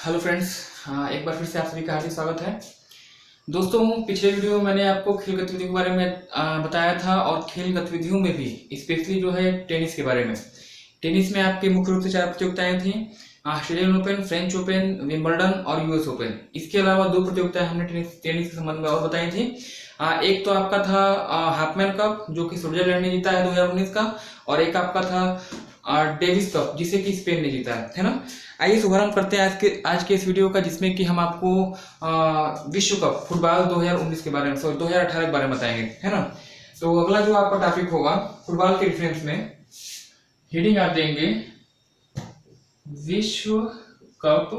Hello friends, एक बार फिर से आप सभी का हार्दिक स्वागत है। दोस्तों, पिछले वीडियो में मैंने आपको खेल गतिविधियों के बारे में बताया था और खेल गतिविधियों में भी स्पेशली जो है टेनिस के बारे में। टेनिस में आपके मुख्य रूप से 4 प्रतियोगिताएं थी, Australian open, French open, Wimbledon और यूएस ओपन। इसके अलावा 2 प्रतियोगिताएं हमने टेनिस के संबंध में और बताई थी। एक तो आपका था हाफमैन कप जो कि स्विट्जरलैंड ने जीता है 2019 का, और एक आपका था डेविस कप जिसे कि स्पेन ने जीता है ना। आइए शुभारंभ करते हैं आज के इस वीडियो का, जिसमें कि हम आपको विश्व कप फुटबॉल 2019 के बारे में 2018 के बारे में बताएंगे, है ना। तो अगला जो आपका टॉपिक होगा फुटबॉल के रेफरेंस में हेडिंग आप देंगे विश्व कप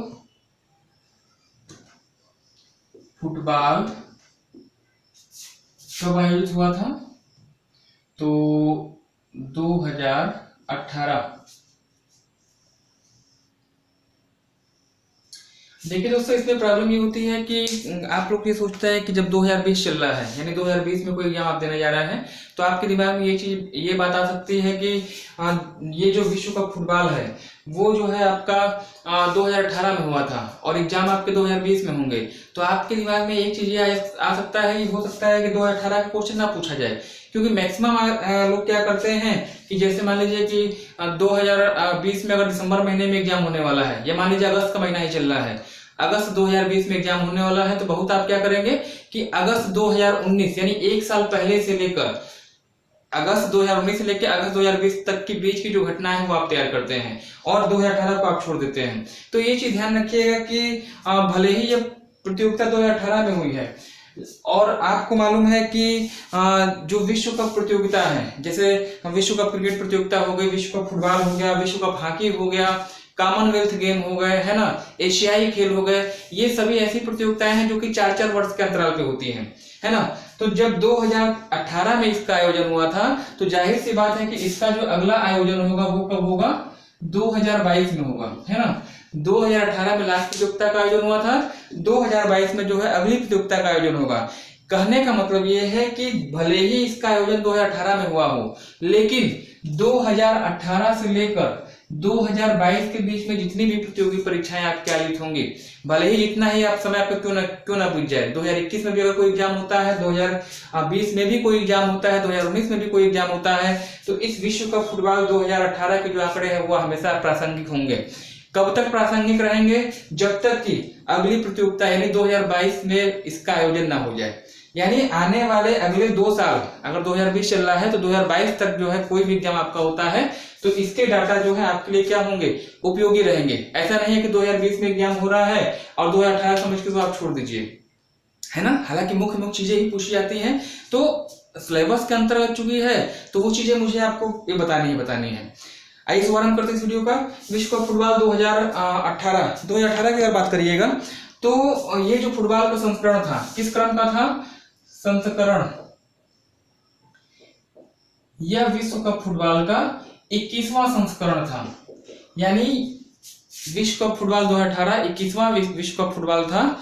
फुटबॉल कब आयोजित हुआ था, तो 2018। देखिए दोस्तों, इसमें प्रॉब्लम ये होती है कि आप लोग ये सोचते हैं कि जब 2020 चल रहा है, यानी 2020 में कोई एग्जाम आप देने जा रहा है, तो आपके दिमाग में ये बात आ सकती है कि ये जो विश्व कप फुटबॉल है वो जो है आपका 2018 में हुआ था और एग्जाम आपके 2020 में होंगे। तो आपके दिमाग में एक चीज ये आ सकता है, हो सकता है कि 2018 का क्वेश्चन ना पूछा जाए, क्योंकि मैक्सिमम लोग क्या करते हैं कि जैसे मान लीजिए कि 2020 में अगर दिसंबर महीने में एग्जाम होने वाला है, या मान लीजिए अगस्त का महीना ही चल रहा है, अगस्त 2020 में एग्जाम होने वाला है, तो बहुत आप क्या करेंगे कि अगस्त 2019 यानी 1 साल पहले से लेकर अगस्त 2019 से लेकर अगस्त 2020 तक के बीच की जो घटना है वो आप तैयार करते हैं और 2018 को आप छोड़ देते हैं। तो ये चीज ध्यान रखिएगा कि भले ही ये प्रतियोगिता 2018 में हुई है और आपको मालूम है कि जो विश्व कप प्रतियोगिता है, जैसे विश्व कप क्रिकेट प्रतियोगिता हो गई, विश्व कप फुटबॉल हो गया, विश्व कप हॉकी हो गया, कॉमनवेल्थ गेम हो गए, है ना, एशियाई खेल हो गए, ये सभी ऐसी प्रतियोगिताएं हैं जो कि 4-4 वर्ष के अंतराल पे होती हैं, है ना। तो जब 2018 में इसका आयोजन हुआ था, तो जाहिर सी बात है कि इसका जो अगला आयोजन होगा वो कब होगा, 2022 में होगा, है ना। 2018 में लास्ट प्रतियोगिता का आयोजन हुआ था, 2022 में जो है अगली प्रतियोगिता का आयोजन होगा। कहने का मतलब ये है कि भले ही इसका आयोजन 2018 में हुआ हो, लेकिन 2018 से लेकर 2022 के बीच में जितनी भी प्रतियोगी परीक्षाएं आपके आयोजित होंगी, भले ही जितना ही आप समय आपका क्यों ना बीत जाए, 2021 में भी अगर कोई एग्जाम होता है, 2020 में भी कोई एग्जाम होता है, 2019 में भी कोई एग्जाम होता है, तो इस विश्व कप फुटबॉल 2018 के जो आंकड़े हैं वो हमेशा प्रासंगिक होंगे। कब तक प्रासंगिक रहेंगे, जब तक कि अगली प्रतियोगिता यानी 2022 में इसका आयोजन ना हो जाए। यानी आने वाले अगले 2 साल, अगर 2020 चल रहा है तो 2022 तक जो है कोई भी एग्जाम आपका होता है तो इसके डाटा जो है आपके लिए क्या होंगे, उपयोगी रहेंगे। ऐसा नहीं है कि 2020 में एग्जाम हो रहा है और 2018 समझ के तो आप छोड़ दीजिए, है ना। हालांकि मुख्य चीजें ही पूछी जाती हैं, तो सिलेबस के अंतर्गत चुकी है तो वो चीजें मुझे आपको ये बतानी है। आइए शुभारंभ करते हैं इस वीडियो का। विश्व कप फुटबॉल 2018 की अगर बात करिएगा तो ये जो फुटबॉल का संस्करण था, किस क्रम का था, संस्करण, यह विश्व कप फुटबॉल का 21वां संस्करण था। यानी विश्व कप फुटबॉल 2018 21वां विश्व कप फुटबॉल था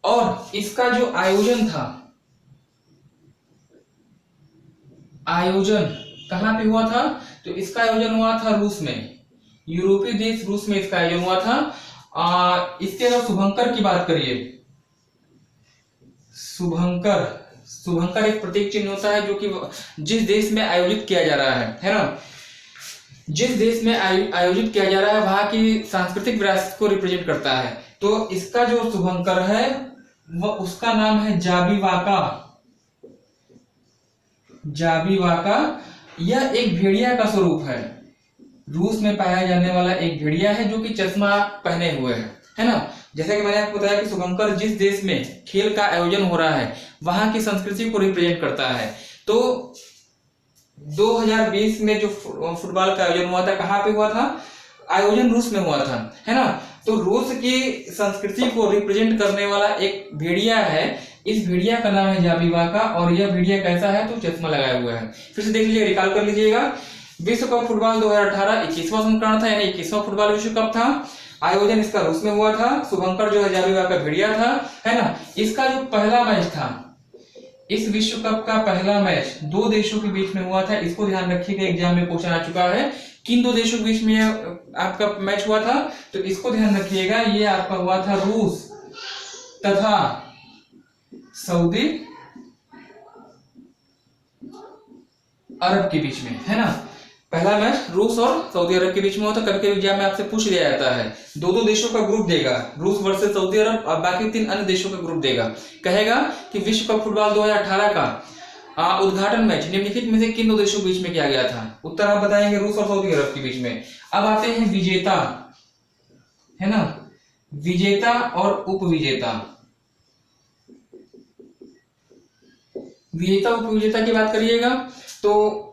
और इसका जो आयोजन था, आयोजन कहां पे हुआ था, तो इसका आयोजन हुआ था रूस में, यूरोपीय देश रूस में इसका आयोजन हुआ था। इसके अगर शुभंकर की बात करिए, शुभंकर एक प्रतीक चिन्ह होता है जो कि जिस देश में आयोजित किया जा रहा है ना, जिस देश में आयोजित किया जा रहा है वहां की सांस्कृतिक विरासत को रिप्रेजेंट करता है। तो इसका जो शुभंकर है वह उसका नाम है जाबीवाका। यह एक भेड़िया का स्वरूप है, रूस में पाया जाने वाला एक भेड़िया है जो कि चश्मा पहने हुए है ना। जैसा कि मैंने आपको बताया कि शुभंकर जिस देश में खेल का आयोजन हो रहा है वहां की संस्कृति को रिप्रेजेंट करता है। तो 2020 में जो फुटबॉल का आयोजन हुआ था, कहाँ पे हुआ था, आयोजन रूस में हुआ था, है ना। तो रूस की संस्कृति को रिप्रेजेंट करने वाला एक भेड़िया है, इस भेड़िया का नाम है जाबीवाका और यह भेड़िया कैसा है, तो चश्मा लगाया हुआ है। फिर से देख लीजिएगा, रिकॉल कर लीजिएगा। विश्व कप फुटबॉल 2018 21वां संस्करण था, यानी 21वां फुटबॉल विश्व कप था। आयोजन इसका रूस में हुआ था, शुभंकर जो है जाबीवाका भेड़िया था, है ना। इसका जो पहला मैच था, इस विश्व कप का पहला मैच 2 देशों के बीच में हुआ था। इसको ध्यान रखिएगा, एग्जाम में क्वेश्चन आ चुका है किन दो देशों के बीच में आपका मैच हुआ था, तो इसको ध्यान रखिएगा, ये आपका हुआ था रूस तथा सऊदी अरब के बीच में, है ना। पहला मैच रूस और सऊदी अरब के बीच में होता है। कभी कभी एग्जाम में आपसे पूछ लिया जाता है, दो दो देशों का ग्रुप देगा, रूस वर्सेस सऊदी अरब और बाकी 3 अन्य देशों का ग्रुप देगा, कहेगा कि विश्व कप फुटबॉल 2018 का उद्घाटन मैच निम्नलिखित में से किन दो देशों के बीच में किया गया था। उत्तर आप बताएंगे रूस और सऊदी अरब के बीच में। अब आते हैं विजेता, है ना, विजेता और उपविजेता। विजेता उपविजेता की बात करिएगा तो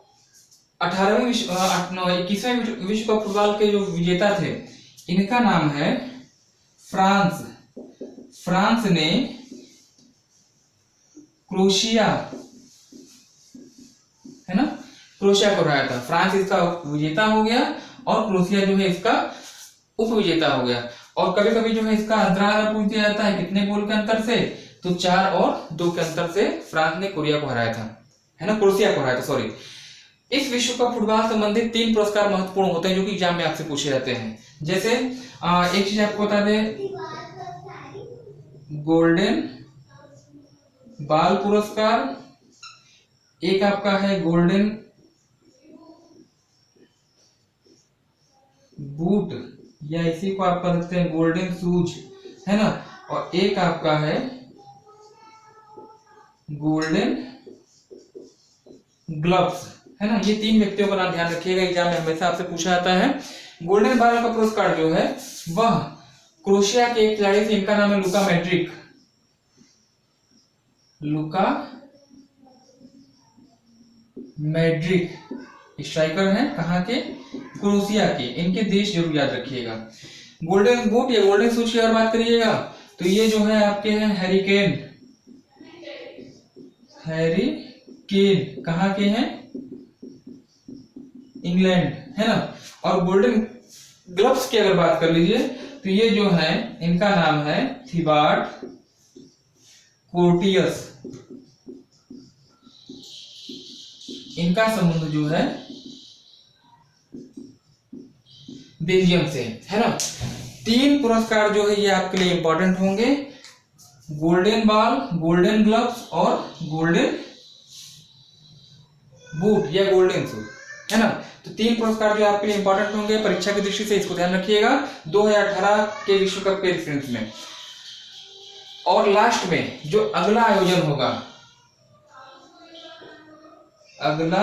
21वें विश्व कप फुटबॉल के जो विजेता थे, इनका नाम है फ्रांस। फ्रांस ने क्रोएशिया, है ना, क्रोएशिया को हराया था। फ्रांस इसका विजेता हो गया और क्रोएशिया जो है इसका उपविजेता हो गया। और कभी कभी जो है इसका अंतराल पूछ दिया जाता है कितने गोल के अंतर से, तो 4 और 2 के अंतर से फ्रांस ने कोरिया को हराया था, है ना, क्रोएशिया को हराया था, सॉरी। इस विश्व कप फुटबॉल संबंधित 3 पुरस्कार महत्वपूर्ण होते हैं जो कि एग्जाम में आपसे पूछे जाते हैं। जैसे एक चीज आपको बता दें, गोल्डन बॉल पुरस्कार, एक आपका है गोल्डन बूट या इसी को आप कह सकते हैं गोल्डन शूज, है ना, और एक आपका है गोल्डन ग्लव्स, है ना। ये 3 व्यक्तियों का नाम ध्यान रखिएगा, एग्जाम में हमेशा आपसे पूछा जाता है। गोल्डन बॉल का पुरस्कार जो है वह क्रोएशिया के एक खिलाड़ी थे, इनका नाम है लुका मैड्रिक। लुका मैड्रिक स्ट्राइकर हैं, कहाँ के, क्रोएशिया के। इनके देश जरूर याद रखिएगा। गोल्डन बूट या गोल्डन शूज की अगर बात करिएगा तो ये जो है आपके हैं हैरी केन। हैरी केन कहाँ के हैं, इंग्लैंड, है ना। और गोल्डन ग्लव्स की अगर बात कर लीजिए तो ये जो है इनका नाम है थिबाट कोर्टियस। इनका संबंध जो है बेल्जियम से, है ना। 3 पुरस्कार जो है ये आपके लिए इंपॉर्टेंट होंगे, गोल्डन बॉल, गोल्डन ग्लव्स और गोल्डन बूट या गोल्डन शूज, है ना। तो 3 पुरस्कार जो आपके लिए इंपॉर्टेंट होंगे परीक्षा की दृष्टि से, इसको ध्यान रखिएगा 2018 के विश्व कप के रेफरेंस में। और लास्ट में जो अगला आयोजन होगा, अगला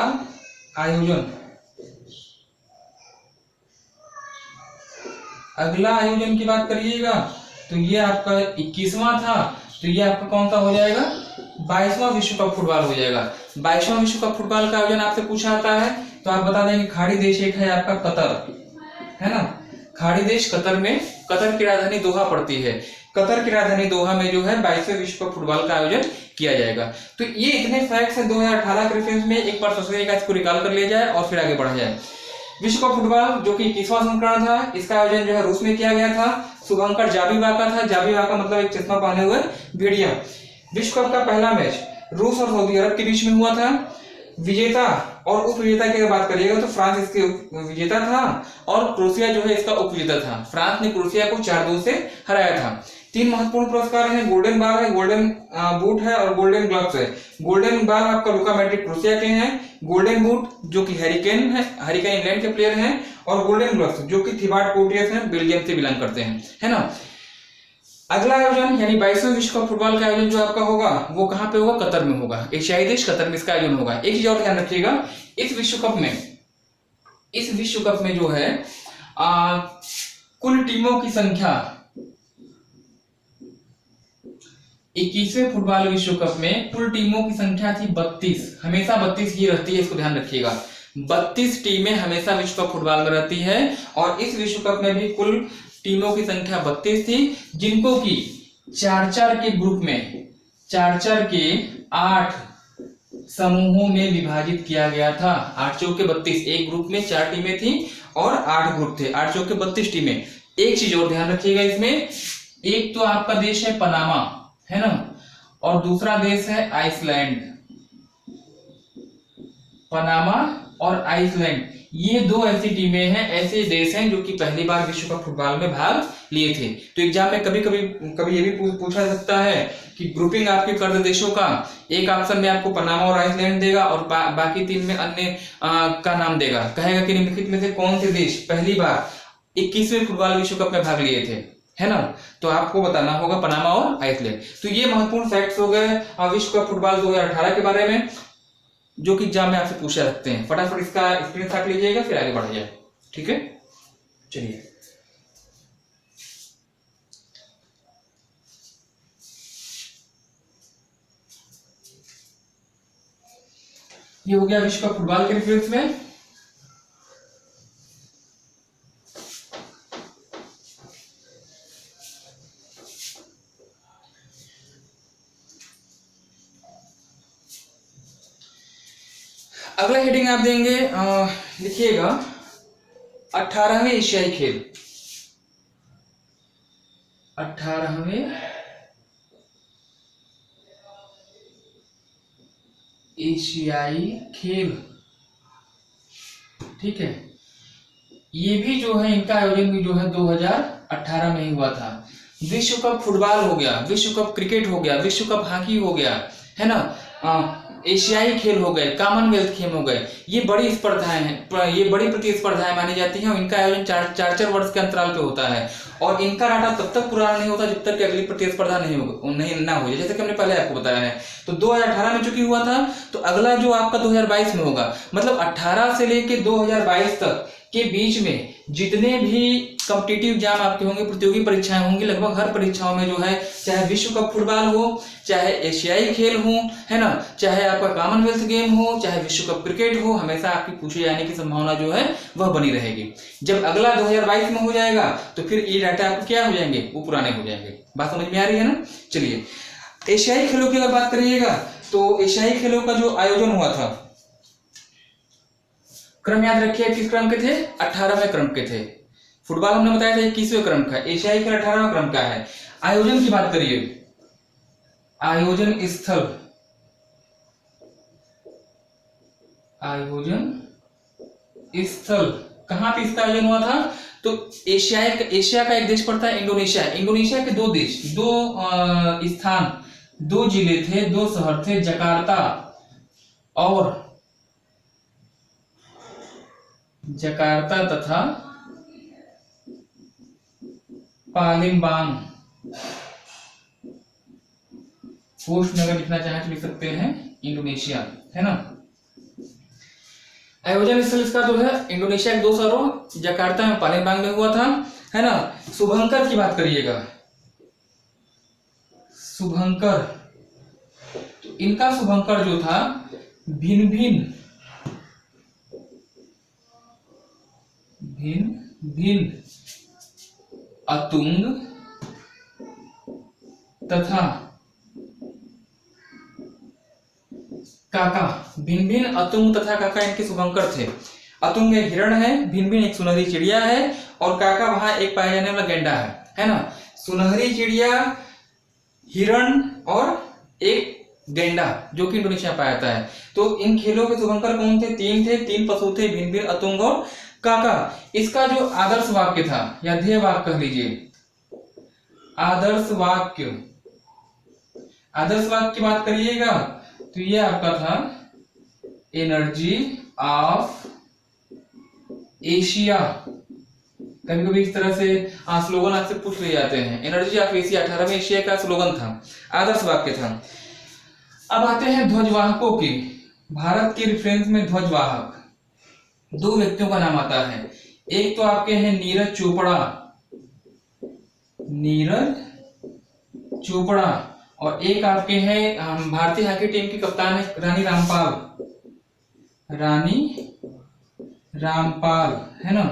आयोजन की बात करिएगा तो ये आपका 21वां था, तो ये आपका कौन सा हो जाएगा, 22वां विश्व कप फुटबॉल हो जाएगा। 22वां विश्व कप फुटबॉल का आयोजन आपसे पूछा जाता है तो आप बता देंगे खाड़ी देश एक है आपका कतर, है ना। खाड़ी देश कतर में, कतर की राजधानी दोहा पड़ती है। कतर की राजधानी दोहा में जो है 22वें विश्व कप फुटबॉल का आयोजन किया जाएगा। तो ये इतने फैक्ट्स हैं 2018 के रेफरेंस में, एक बार सोचिएगा, इसको रिकॉल कर लिया जाए और फिर आगे बढ़ा जाए। विश्व कप फुटबॉल जो कि 21वां संस्करण था, इसका आयोजन जो है रूस में किया गया था। शुभंकर जाबीवा का था। जाबीवा का मतलब एक चश्मा पहने हुए भेड़िया। विश्व कप का पहला मैच रूस और सऊदी अरब के बीच में हुआ था। विजेता और उपविजेता की अगर बात करिएगा तो फ्रांस इसके विजेता था और क्रोएशिया जो है इसका उपविजेता था। फ्रांस ने क्रोएशिया को 4-2 से हराया था। 3 महत्वपूर्ण पुरस्कार हैं, गोल्डन बॉल है, गोल्डन बूट है और गोल्डन ग्लव्स है। गोल्डन बॉल आपका लुका मैड्रिक क्रोएशिया के हैं, गोल्डन बूट जो कि हैरी केन है, हैरी केन इंग्लैंड के प्लेयर हैं, और गोल्डन ग्लव्स जो कि थिबाट कोर्टियस हैं, बेल्जियम से बिलोंग करते हैं, है ना। अगला आयोजन यानी 22वें विश्व कप फुटबॉल का आयोजन जो आपका होगा वो कहाँ पे होगा, कतर में होगा। एशियाई देश कतर में इसका आयोजन होगा। एक चीज और ध्यान रखिएगा, इस विश्व कप में जो है कुल टीमों की संख्या 21वें फुटबॉल विश्व कप में कुल टीमों की संख्या थी 32। हमेशा 32 ही रहती है, इसको ध्यान रखिएगा। 32 टीमें हमेशा विश्व कप फुटबॉल में रहती है और इस विश्व कप में भी कुल टीमों की संख्या 32 थी, जिनको कि 4-4 के ग्रुप में, 4-4 के 8 समूहों में विभाजित किया गया था। 8 चौके 32, एक ग्रुप में 4 टीमें थी और 8 ग्रुप थे, 8 चौके 32 टीमें। एक चीज और ध्यान रखिएगा इसमें, एक तो आपका देश है पनामा, है ना, और दूसरा देश है आइसलैंड। पनामा और आइसलैंड ये दो ऐसी टीमें हैं, ऐसे देश हैं जो कि पहली बार विश्व कप फुटबॉल में भाग लिए थे। तो एग्जाम में कभी कभी ये भी पूछा सकता है कि ग्रुपिंग आपके कर दे देशों का, एक ऑप्शन में आपको पनामा और आइसलैंड देगा और बाकी 3 में अन्य का नाम देगा, कहेगा कि निम्नलिखित में से कौन से देश पहली बार 21वें फुटबॉल विश्व कप में भाग लिए थे, है ना। तो आपको बताना होगा पनामा और आइसलैंड। तो ये महत्वपूर्ण फैक्ट्स हो गए विश्व कप फुटबॉल 2018 के बारे में, जो कि एग्जाम में आपसे पूछा सकते हैं। फटाफट इसका स्क्रीनशॉट लीजिएगा, फिर आगे बढ़ जाए, ठीक है। चलिए, ये हो गया विश्व कप फुटबॉल के रेफरेंस में। अगला हेडिंग आप देंगे, लिखिएगा 18वें एशियाई खेल। 18वें एशियाई खेल, ठीक है। ये भी जो है इनका आयोजन भी जो है 2018 में ही हुआ था। विश्व कप फुटबॉल हो गया, विश्व कप क्रिकेट हो गया, विश्व कप हॉकी हो गया, है ना, एशियाई खेल हो गए, कॉमनवेल्थ खेल हो गए। ये बड़ी स्पर्धाएं हैं, ये बड़ी प्रतिस्पर्धाएं मानी जाती हैं और इनका आयोजन 4 वर्ष के अंतराल पे होता है और इनका डाटा तब तक पुराना नहीं होता जब तक कि अगली प्रतिस्पर्धा नहीं ना हो जाए, जैसे कि हमने पहले आपको बताया है। तो 2018 में चूंकि हुआ था, तो अगला जो आपका 2022 में होगा, मतलब 18 से लेके 2022 तक के बीच में जितने भी कॉम्पिटिटिव एग्जाम आपके होंगे, प्रतियोगी परीक्षाएं होंगी, लगभग हर परीक्षाओं में जो है, चाहे विश्व कप फुटबॉल हो, चाहे एशियाई खेल हो, है ना, चाहे आपका कॉमनवेल्थ गेम हो, चाहे विश्व कप क्रिकेट हो, हमेशा आपकी पूछे जाने की संभावना जो है वह बनी रहेगी। जब अगला 2022 में हो जाएगा तो फिर ये डाटा आपको क्या हो जाएंगे, वो पुराने हो जाएंगे। बात समझ में आ रही है ना। चलिए, एशियाई खेलों की अगर बात करिएगा तो एशियाई खेलों का जो आयोजन हुआ था, क्रम याद रखिए किस क्रम के थे, 18वें क्रम के थे। फुटबॉल हमने बताया था 21वें क्रम का, एशियाई खेल 18वें क्रम का है। आयोजन की बात करिए, आयोजन स्थल, आयोजन स्थल कहां पे इसका आयोजन हुआ था, तो एशिया का एक देश पड़ता है इंडोनेशिया। इंडोनेशिया के 2 देश, 2 स्थान, 2 जिले थे, 2 शहर थे, जकार्ता तथा पालिम्बांग। पोस्ट में अगर लिखना चाहें तो लिख सकते हैं इंडोनेशिया, है ना। आयोजन स्थल इसका जो है इंडोनेशिया के 2 शहरों जकार्ता में, पालिम्बांग में हुआ था, है ना। शुभंकर की बात करिएगा, शुभंकर, तो इनका शुभंकर जो था भिन्न भिन्न अतुंग तथा काका, भिन्न अतुंग तथा काका इनके शुभंकर थे। अतुंग एक हिरण है, भिन्न एक सुनहरी चिड़िया है और काका वहां एक पाया जाने वाला गैंडा है ना। सुनहरी चिड़िया, हिरण और एक गैंडा जो कि इंडोनेशिया पाया जाता है। तो इन खेलों के शुभंकर कौन थे, 3 पशु थे, भिन्न अतुंग और काका। इसका जो आदर्श वाक्य था या ध्येय वाक्य कह लीजिए, आदर्श वाक्य की बात करिएगा तो ये आपका था एनर्जी ऑफ एशिया। कभी कभी इस तरह से स्लोगन आपसे पूछ ले जाते हैं। एनर्जी ऑफ एशिया 18वें एशिया का स्लोगन था, आदर्श वाक्य था। अब आते हैं ध्वजवाहकों की। भारत के रेफरेंस में ध्वजवाहक 2 व्यक्तियों का नाम आता है। एक तो आपके हैं नीरज चोपड़ा और एक आपके हैं भारतीय हॉकी टीम की कप्तान है रानी रामपाल, है ना।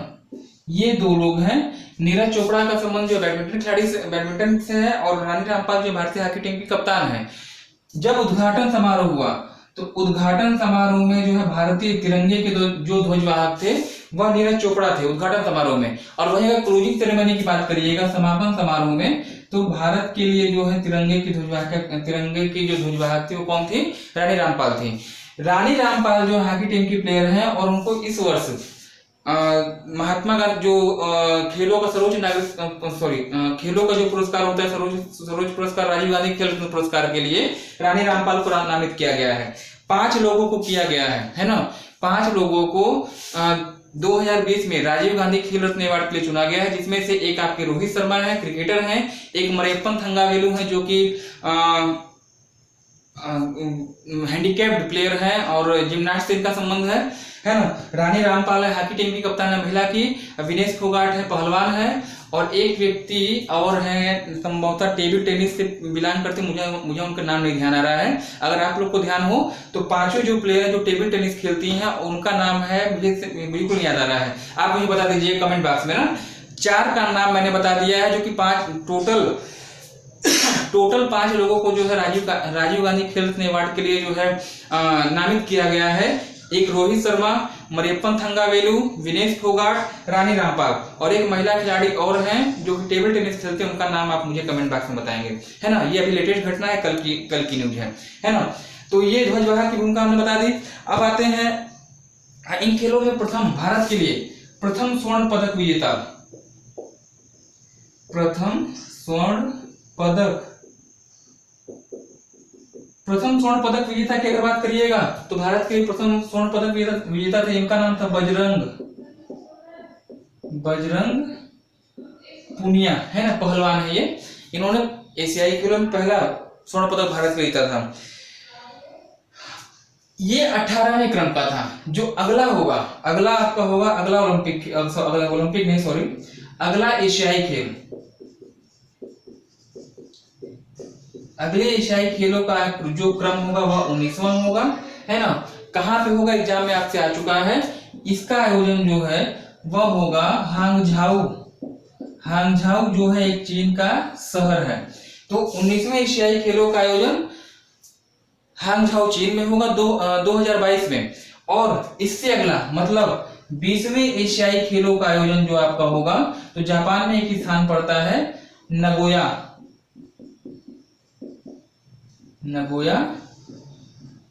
ये 2 लोग हैं। नीरज चोपड़ा का संबंध जो बैडमिंटन से है और रानी रामपाल जो भारतीय हॉकी टीम की कप्तान है। जब उद्घाटन समारोह हुआ तो उद्घाटन समारोह में जो है भारतीय तिरंगे के जो ध्वजवाहक थे वह नीरज चोपड़ा थे उद्घाटन समारोह में। और वहीं अगर क्लोजिंग सेरेमनी की बात करिएगा, समापन समारोह में, तो भारत के लिए जो है तिरंगे की जो ध्वजवाहक थे वो कौन थी, रानी रामपाल थी। रानी रामपाल जो हॉकी टीम की प्लेयर हैं और उनको इस वर्ष महात्मा गांधी जो खेलों का सर्वोच्च नागरिक खेलों का जो पुरस्कार होता है, सर्वोच्च पुरस्कार राजीव गांधी खेल रत्न पुरस्कार के लिए रानी रामपाल को नामित किया गया है। 5 लोगों को किया गया है ना। 5 लोगों को 2020 में राजीव गांधी खेल रत्न अवार्ड के लिए चुना गया है, जिसमें से एक आपके रोहित शर्मा है, क्रिकेटर हैं, एक मरियप्पन थंगावेलु है जो कि हैंडीकैप्ड प्लेयर है और जिम्नास्ट से इनका संबंध है ना। रानी रामपाल है, हॉकी टीम की कप्तान है महिला की। विनेश फोगाट है, पहलवान है। और एक व्यक्ति और है, संभवतः टेबल टेनिस से बिलोंग करते, मुझे उनका नाम नहीं ध्यान आ रहा है। अगर आप लोग को ध्यान हो तो 5 जो प्लेयर है जो टेबल टेनिस खेलती हैं उनका नाम है, मुझे बिल्कुल याद आ रहा है, आप मुझे बता दीजिए कमेंट बॉक्स में ना। 4 का नाम मैंने बता दिया है, जो कि 5 टोटल 5 लोगों को जो है राजीव गांधी खेल रत्न अवार्ड के लिए जो है नामित किया गया है। एक रोहित शर्मा, मरियप्पन थंगावेलु, विनेश फोगाट, रानी रामपाल और एक महिला खिलाड़ी और हैं जो कि टेबल टेनिस खेलते हैं, उनका नाम आप मुझे कमेंट बॉक्स में बताएंगे, है ना। ये अभी लेटेस्ट घटना है, कल की न्यूज है ना। तो ये ध्वजवाहक की भूमिका हमने बता दी। अब आते हैं इन खेलों में भारत के लिए प्रथम स्वर्ण पदक विजेता, प्रथम स्वर्ण पदक विजेता की अगर बात करिएगा तो भारत के प्रथम स्वर्ण पदक विजेता थे, इनका नाम था बजरंग पुनिया, है ना, पहलवान है ये। इन्होंने एशियाई खेलों में पहला स्वर्ण पदक भारत के जीता था। ये 18वें क्रम का था। जो अगला आपका होगा अगला अगला एशियाई खेल, अगले एशियाई खेलों का जो क्रम होगा वह 19वां होगा, है ना। कहाँ पे होगा, एग्जाम में आपसे आ चुका है। इसका आयोजन जो है वह होगा हांगझाऊ जो है एक चीन का शहर है। तो 19वें एशियाई खेलों का आयोजन हांगझाऊ चीन में होगा 2022 में। और इससे अगला मतलब 20वें एशियाई खेलों का आयोजन जो आपका होगा तो जापान में एक स्थान पड़ता है, नगोया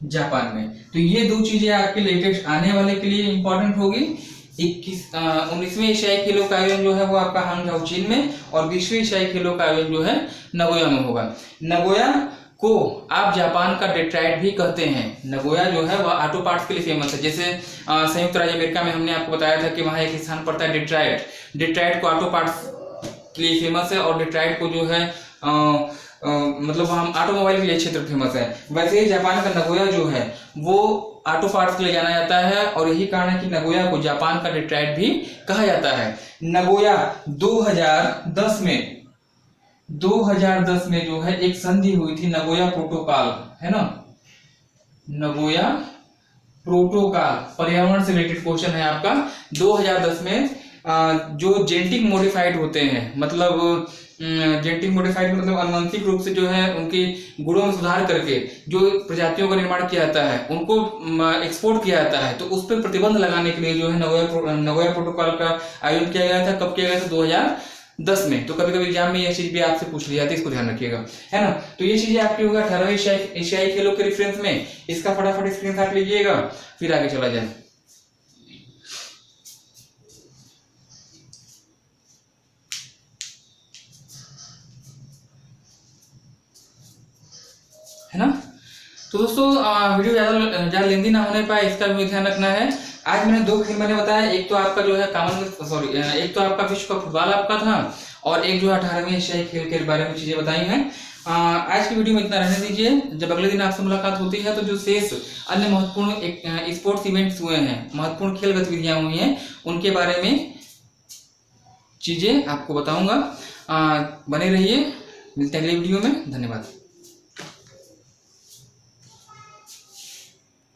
जापान में। तो ये 2 चीजें आपके लेटेस्ट आने वाले के लिए इंपॉर्टेंट होगी। 19वें एशियाई खेलों का आयोजन जो है वो आपका हांगझाऊ चीन में और 20वें एशियाई खेलों का आयोजन जो है नगोया में होगा। नगोया को आप जापान का डेट्रॉइट भी कहते हैं। नगोया जो है वह ऑटो पार्ट्स के लिए फेमस है। जैसे संयुक्त राज्य अमेरिका में हमने आपको बताया था कि वहाँ एक स्थान पड़ता है डेट्रॉइट को ऑटो पार्ट्स के लिए फेमस है और डेट्रॉइट को जो है मतलब हम ऑटोमोबाइल के लिए क्षेत्र फेमस है। वैसे ही जापान का नगोया जो है वो ऑटो पार्ट्स के लिए जाना जाता है और यही कारण है कि नगोया को जापान का डेट्रॉइट भी कहा जाता है। नगोया 2010 में जो है एक संधि हुई थी, नगोया प्रोटोकॉल, है ना। नगोया प्रोटोकॉल पर्यावरण से रिलेटेड क्वेश्चन है आपका। 2010 में जो जेनेटिक मॉडिफाइड होते हैं, मतलब जेनेटिक मॉडिफाइड मतलब आनुवंशिक रूप से जो है उनके गुणों में सुधार करके जो प्रजातियों का निर्माण किया जाता है उनको एक्सपोर्ट किया जाता है। तो उस पर प्रतिबंध लगाने के लिए जो है नगोया प्रोटोकॉल का आयोजन किया गया था। कब किया गया था? 2010 में। तो कभी कभी एग्जाम में यह चीज भी आपसे पूछ ली जाती है, इसको ध्यान रखिएगा, है ना। तो ये चीजें आपकी होगा 18वें एशियाई खेलों के रेफरेंस में। इसका फटाफट स्क्रीनशॉट लीजिएगा, फिर आगे चला जाए। है ना। तो दोस्तों वीडियो ज्यादा लेंदी ना होने पाए इसका भी ध्यान रखना है। आज मैंने 2 खेल मैंने बताया, एक तो आपका जो है एक तो आपका विश्व कप फुटबॉल आपका था और एक जो 18वें एशियाई खेल के बारे में चीजें बताई हैं। आज की वीडियो में इतना रहने दीजिए। जब अगले दिन आपसे मुलाकात होती है तो जो शेष अन्य महत्वपूर्ण स्पोर्ट्स इवेंट्स हुए हैं, महत्वपूर्ण खेल गतिविधियां हुई हैं, उनके बारे में चीजें आपको बताऊंगा। बने रहिए, मिलते हैं अगली वीडियो में। धन्यवाद।